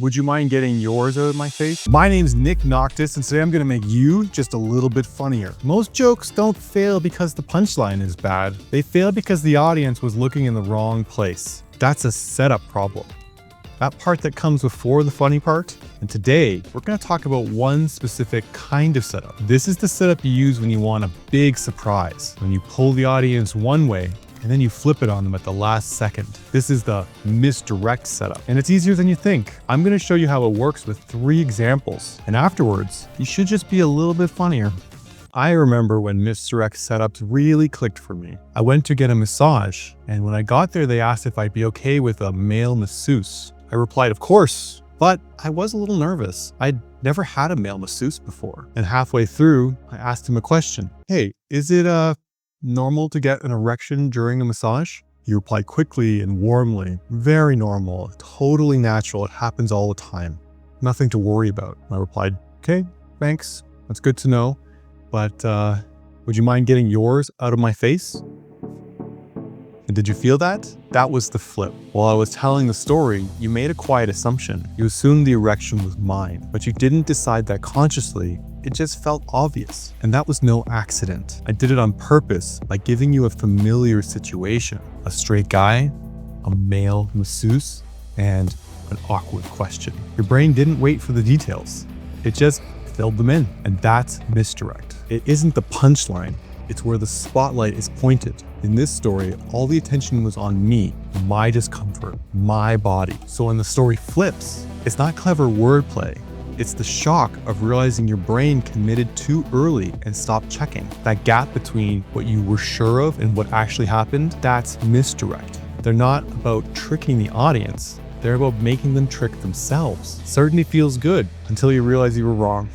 Would you mind getting yours out of my face? My name's Nick Noctus, and today I'm gonna make you just a little bit funnier. Most jokes don't fail because the punchline is bad. They fail because the audience was looking in the wrong place. That's a setup problem. That part that comes before the funny part. And today, we're gonna talk about one specific kind of setup. This is the setup you use when you want a big surprise, when you pull the audience one way and then you flip it on them at the last second. This is the misdirect setup, and it's easier than you think. I'm gonna show you how it works with 3 examples, and afterwards, you should just be a little bit funnier. I remember when misdirect setups really clicked for me. I went to get a massage, and when I got there, they asked if I'd be okay with a male masseuse. I replied, of course, but I was a little nervous. I'd never had a male masseuse before, and halfway through, I asked him a question. Hey, is it normal to get an erection during a massage? He replied quickly and warmly, very normal, totally natural, it happens all the time. Nothing to worry about. I replied, okay, thanks, that's good to know, but would you mind getting yours out of my face? And did you feel that? That was the flip. While I was telling the story, you made a quiet assumption. You assumed the erection was mine, but you didn't decide that consciously. It just felt obvious. And that was no accident. I did it on purpose by giving you a familiar situation. A straight guy, a male masseuse, and an awkward question. Your brain didn't wait for the details. It just filled them in. And that's misdirect. It isn't the punchline. It's where the spotlight is pointed. In this story, all the attention was on me, my discomfort, my body. So when the story flips, it's not clever wordplay. It's the shock of realizing your brain committed too early and stopped checking. That gap between what you were sure of and what actually happened, that's misdirect. They're not about tricking the audience. They're about making them trick themselves. Certainty feels good until you realize you were wrong.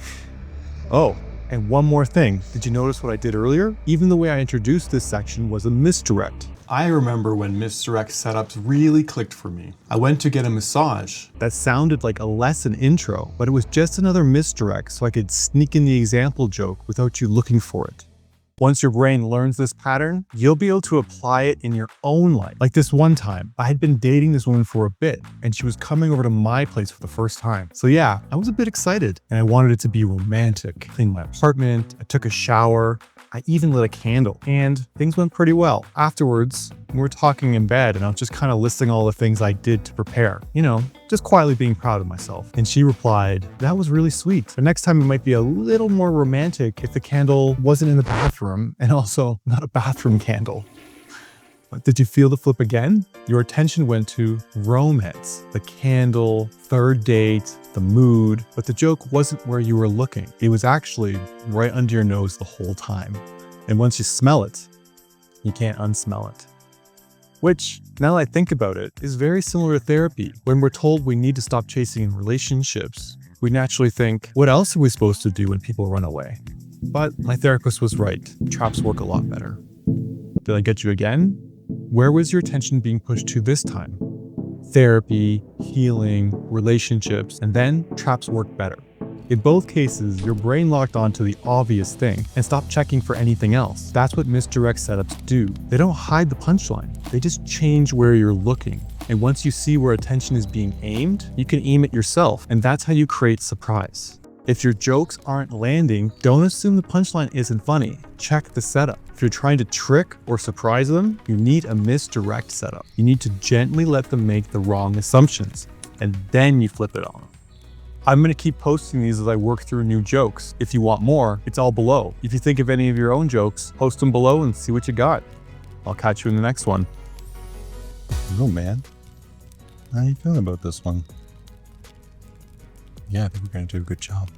Oh, and one more thing. Did you notice what I did earlier? Even the way I introduced this section was a misdirect. I remember when misdirect setups really clicked for me. I went to get a massage. That sounded like a lesson intro, but it was just another misdirect so I could sneak in the example joke without you looking for it. Once your brain learns this pattern, you'll be able to apply it in your own life. Like this one time, I had been dating this woman for a bit and she was coming over to my place for the first time. So yeah, I was a bit excited and I wanted it to be romantic. I cleaned my apartment, I took a shower, I even lit a candle, and things went pretty well. Afterwards, we were talking in bed and I was just kind of listing all the things I did to prepare. You know, just quietly being proud of myself. And she replied, that was really sweet. The next time it might be a little more romantic if the candle wasn't in the bathroom and also not a bathroom candle. But did you feel the flip again? Your attention went to romance, the candle, third date, the mood, but the joke wasn't where you were looking. It was actually right under your nose the whole time. And once you smell it, you can't unsmell it. Which, now that I think about it, is very similar to therapy. When we're told we need to stop chasing in relationships, we naturally think, what else are we supposed to do when people run away? But my therapist was right. Traps work a lot better. Did I get you again? Where was your attention being pushed to this time? Therapy, healing, relationships, and then traps work better. In both cases, your brain locked onto the obvious thing and stopped checking for anything else. That's what misdirect setups do. They don't hide the punchline. They just change where you're looking. And once you see where attention is being aimed, you can aim it yourself. And that's how you create surprise. If your jokes aren't landing, don't assume the punchline isn't funny. Check the setup. If you're trying to trick or surprise them, you need a misdirect setup. You need to gently let them make the wrong assumptions, and then you flip it on them. I'm going to keep posting these as I work through new jokes. If you want more, it's all below. If you think of any of your own jokes, post them below and see what you got. I'll catch you in the next one. Oh man, how are you feeling about this one? Yeah, I think we're gonna do a good job.